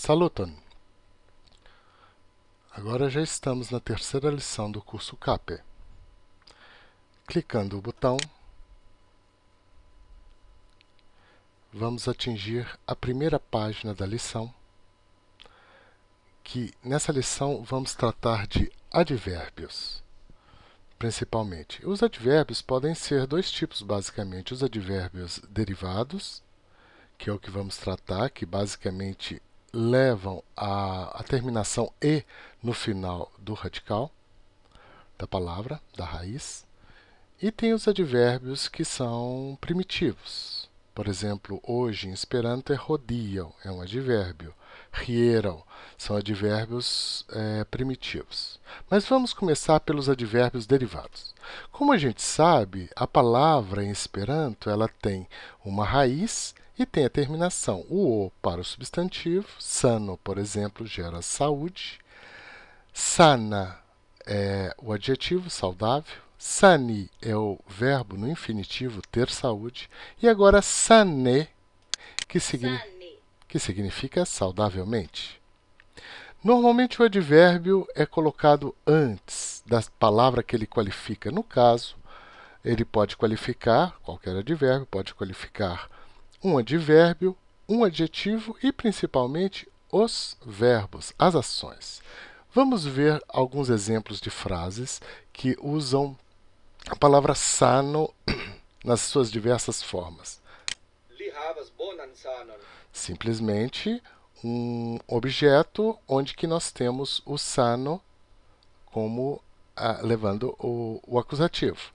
Saluton! Agora já estamos na terceira lição do curso CAPE. Clicando o botão, vamos atingir a primeira página da lição, que nessa lição vamos tratar de advérbios, principalmente. Os advérbios podem ser dois tipos, basicamente. Os advérbios derivados, que é o que vamos tratar, que basicamente levam a terminação "e" no final do radical da palavra, da raiz. E tem os advérbios que são primitivos. Por exemplo, hoje em Esperanto é hodiaŭ, é um advérbio. Hieraŭ são advérbios primitivos. Mas vamos começar pelos advérbios derivados. Como a gente sabe, a palavra em Esperanto ela tem uma raiz e tem a terminação. O "o" para o substantivo, sano, por exemplo, gera saúde. Sana é o adjetivo, saudável. Sani é o verbo no infinitivo, ter saúde. E agora sane, que significa saudavelmente. Normalmente o advérbio é colocado antes da palavra que ele qualifica. No caso, ele pode qualificar, qualquer advérbio pode qualificar um advérbio, um adjetivo e principalmente os verbos, as ações. Vamos ver alguns exemplos de frases que usam a palavra sano nas suas diversas formas. Li havas bonan sanon. Simplesmente um objeto onde que nós temos o sano como levando o acusativo.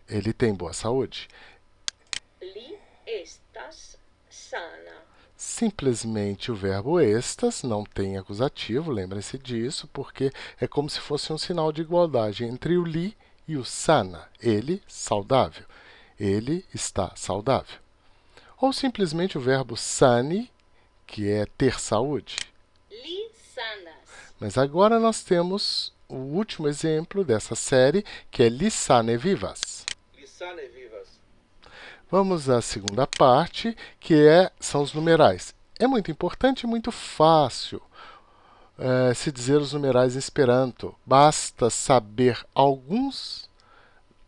Ele tem boa saúde. Li estas sana. Simplesmente o verbo estas não tem acusativo, lembrem-se disso, porque é como se fosse um sinal de igualdade entre o li e o sana. Ele, saudável. Ele está saudável. Ou simplesmente o verbo sani, que é ter saúde. Li sanas. Mas agora nós temos o último exemplo dessa série, que é li sane vivas. Li sane vivas. Vamos à segunda parte, que são os numerais. É muito importante e muito fácil se dizer os numerais em Esperanto. Basta saber alguns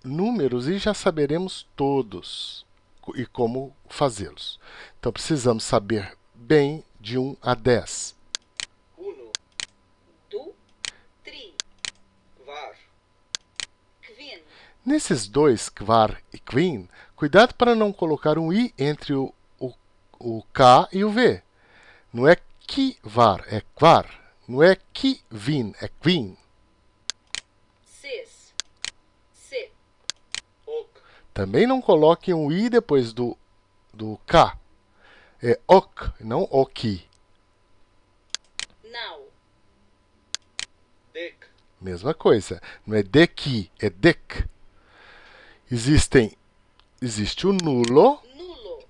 números e já saberemos todos e como fazê-los. Então, precisamos saber bem de 1 a 10. Unu, Du, tri, kvar, kvin, Nesses dois, kvar e kvin, cuidado para não colocar um i entre o K e o V. Não é kivar, é kvar. Não é kivin, é kvin. sis, sit, ok, Também não coloque um i depois do K. É ok, não oki. nau, dek, Mesma coisa. Não é deki, é dek. Existe o nulo nulo,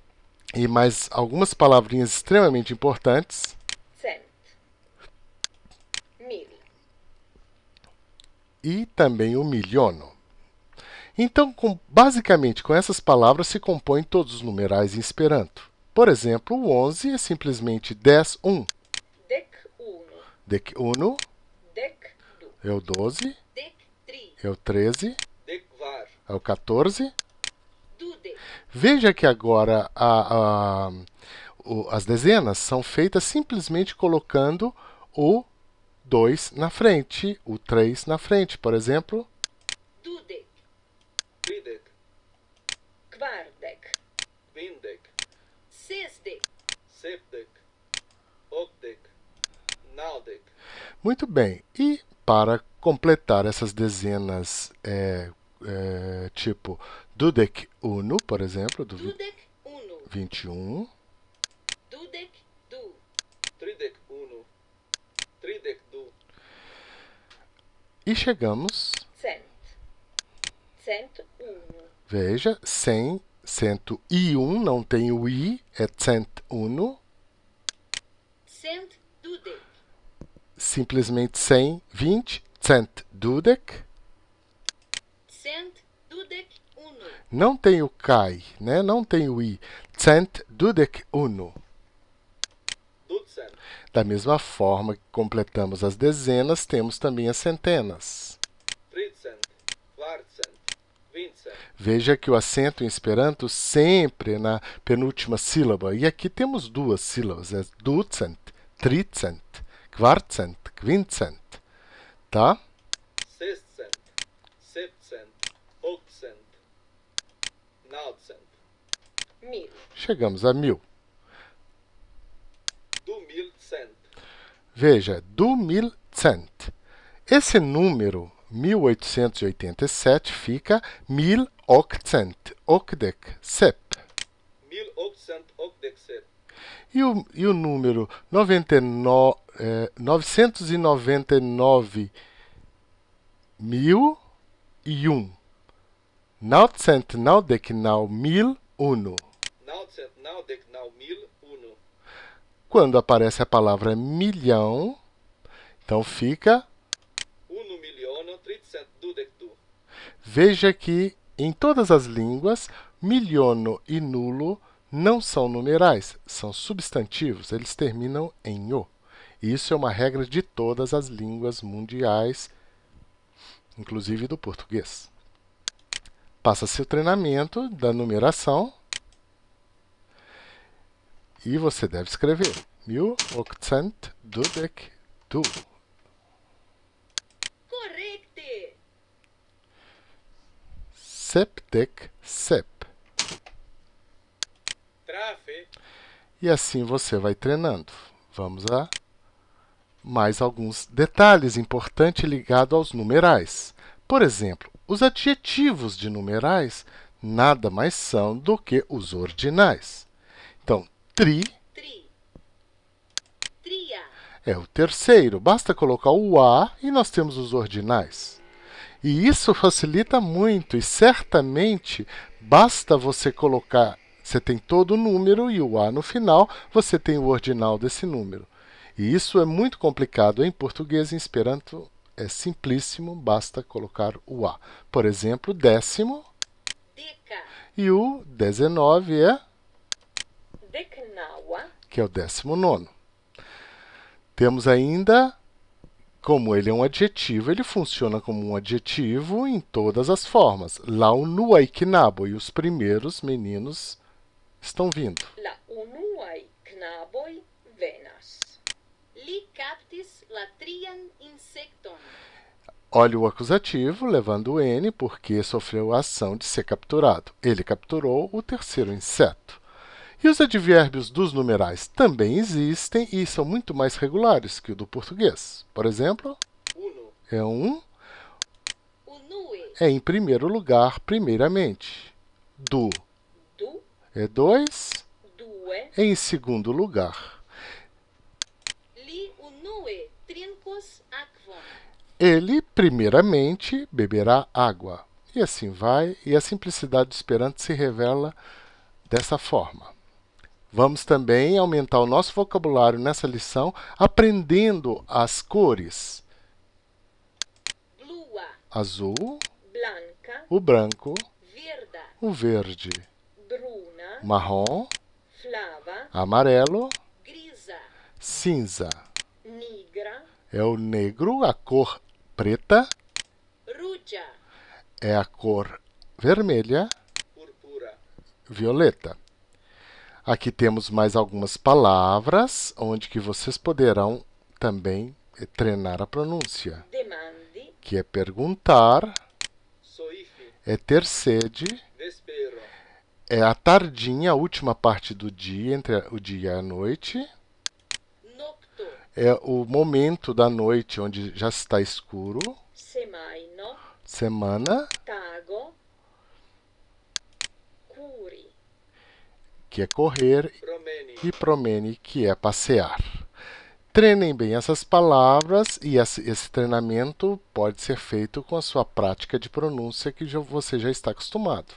e mais algumas palavrinhas extremamente importantes. cent, mil. E também o miliono. Então, basicamente, com essas palavras se compõem todos os numerais em Esperanto. Por exemplo, o 11 é simplesmente 10, 1. Dek unu, Dek unu dek du, é o 12, dek tri, é o 13, dek kvar, é o 14. dudek, Veja que agora as dezenas são feitas simplesmente colocando o 2 na frente, o 3 na frente. Por exemplo, dudek, tridek, kvardek, kvindek, sesdek, sepdek, okdek, naŭdek, muito bem. E para completar essas dezenas tipo dudek unu, por exemplo, do dudek unu, 21, dudek du, tridek unu, tridek du, e chegamos, cent, cent unu, veja, 100, 101, não tem o i, é 101. cent dudek, Simplesmente 120, 120. cent dudek unu, Não tem o kai, né? Não tem o i. 121. ducent, Da mesma forma que completamos as dezenas, temos também as centenas. Tridcent, kvartcent, vincent, Veja que o acento em Esperanto sempre é na penúltima sílaba. E aqui temos duas sílabas, é ducent, tricent, kvartcent, quincent. Tá? sescent, septcent, octcent, naucent, 1000. Chegamos a 1000. du milcent, Veja, du milcent. Esse número 1887 fica 1887. 1887, E o número 999.001. 999.001. naucent naudec nau mil uno, Quando aparece a palavra milhão, então fica. unu miliono tricent dudec du, Veja que em todas as línguas, miliono e nulo não são numerais, são substantivos, eles terminam em o. Isso é uma regra de todas as línguas mundiais, inclusive do português. Passa-se o treinamento da numeração e você deve escrever 1822. Correcte. Septec, sep. trafe, E assim você vai treinando. Vamos a mais alguns detalhes importantes ligados aos numerais. Por exemplo, os adjetivos de numerais nada mais são do que os ordinais. Então, tri Tri. Tria. é o terceiro. Basta colocar o A e nós temos os ordinais. E isso facilita muito e certamente basta você colocar, você tem todo o número e o A no final, você tem o ordinal desse número. E isso é muito complicado em português, em Esperanto é simplíssimo, basta colocar o A. Por exemplo, décimo Deca. e o 19 é, Decnaua. que é o 19º. Temos ainda, como ele é um adjetivo, ele funciona como um adjetivo em todas as formas. Lá o nuaikinabo e os primeiros meninos estão vindo. La unuae knaboi venas. Li captis la trian insecton. Olha o acusativo, levando o N, porque sofreu a ação de ser capturado. Ele capturou o terceiro inseto. E os advérbios dos numerais também existem e são muito mais regulares que o do português. Por exemplo, uno, é um, Unue. é em primeiro lugar, primeiramente. Du Du. é dois, Due. é em segundo lugar. Li unue trincos aquon. Ele, primeiramente, beberá água. E assim vai, e a simplicidade do Esperanto se revela dessa forma. Vamos também aumentar o nosso vocabulário nessa lição, aprendendo as cores. Blua. Azul, Blanca. o branco, Virda. o verde, Bruna. marrom, Flava. amarelo, Grisa. cinza. Nigra. É o negro, a cor preta, Rugia. é a cor vermelha, purpura, violeta. Aqui temos mais algumas palavras, onde que vocês poderão também treinar a pronúncia, Demandi. que é perguntar, soifi, é ter sede, vespero, é a tardinha, a última parte do dia, entre o dia e a noite, Nocto. é o momento da noite onde já está escuro, Semaino. semana, Tago. Curi. que é correr, promeni, e promene, que é passear. Treinem bem essas palavras e esse treinamento pode ser feito com a sua prática de pronúncia que você já está acostumado.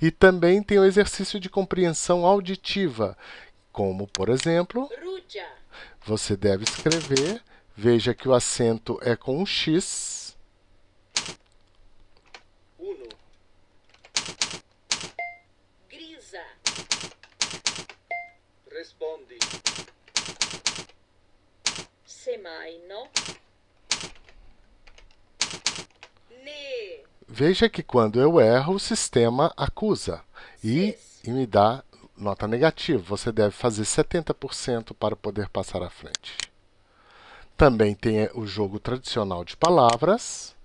E também tem o exercício de compreensão auditiva, como, por exemplo, Rugia. você deve escrever, veja que o acento é com um X, uno, Grisa. respondi, Semmai no. Ne. Veja que quando eu erro, o sistema acusa e Sis. me dá nota negativa. Você deve fazer 70% para poder passar à frente. Também tem o jogo tradicional de palavras.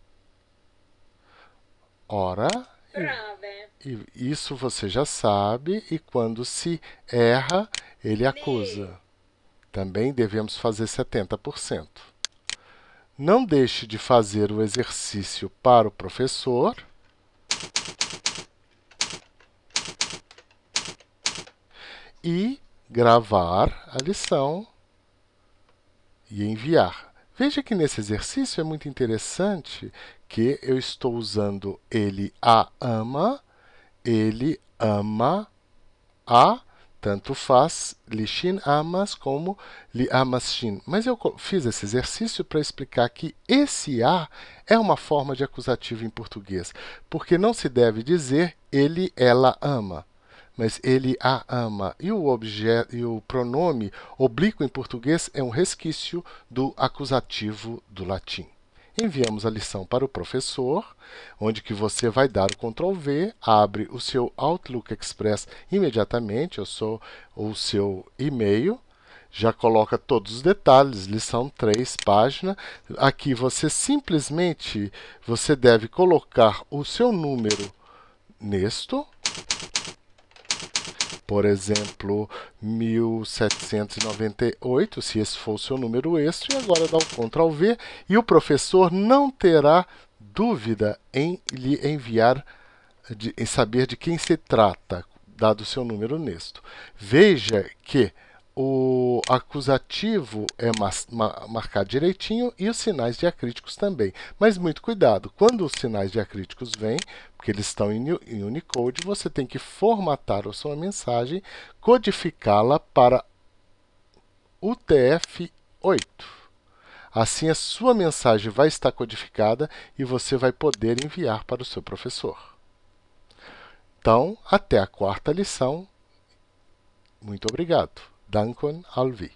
Ora, Brave. e isso você já sabe, e quando se erra, ele acusa. Também devemos fazer 70%. Não deixe de fazer o exercício para o professor. E gravar a lição e enviar. Veja que nesse exercício é muito interessante que eu estou usando ele a ama, ele ama a, tanto faz lishin amas como li amashin. Mas eu fiz esse exercício para explicar que esse a é uma forma de acusativo em português, porque não se deve dizer ele, ela ama, mas ele a ama. E o objeto e o pronome oblíquo em português é um resquício do acusativo do latim. Enviamos a lição para o professor, onde que você vai dar o Ctrl V, abre o seu Outlook Express imediatamente, o seu e-mail, já coloca todos os detalhes, lição 3, página. Aqui você simplesmente deve colocar o seu número nesto, por exemplo, 1798, se esse for o seu número extra, e agora dá o Ctrl V, e o professor não terá dúvida em lhe enviar, em saber de quem se trata, dado o seu número nesto. Veja que o acusativo é marcado direitinho e os sinais diacríticos também. Mas muito cuidado, quando os sinais diacríticos vêm, porque eles estão em Unicode, você tem que formatar a sua mensagem, codificá-la para UTF-8. Assim, a sua mensagem vai estar codificada e você vai poder enviar para o seu professor. Então, até a quarta lição. Muito obrigado. Dankon Alvi.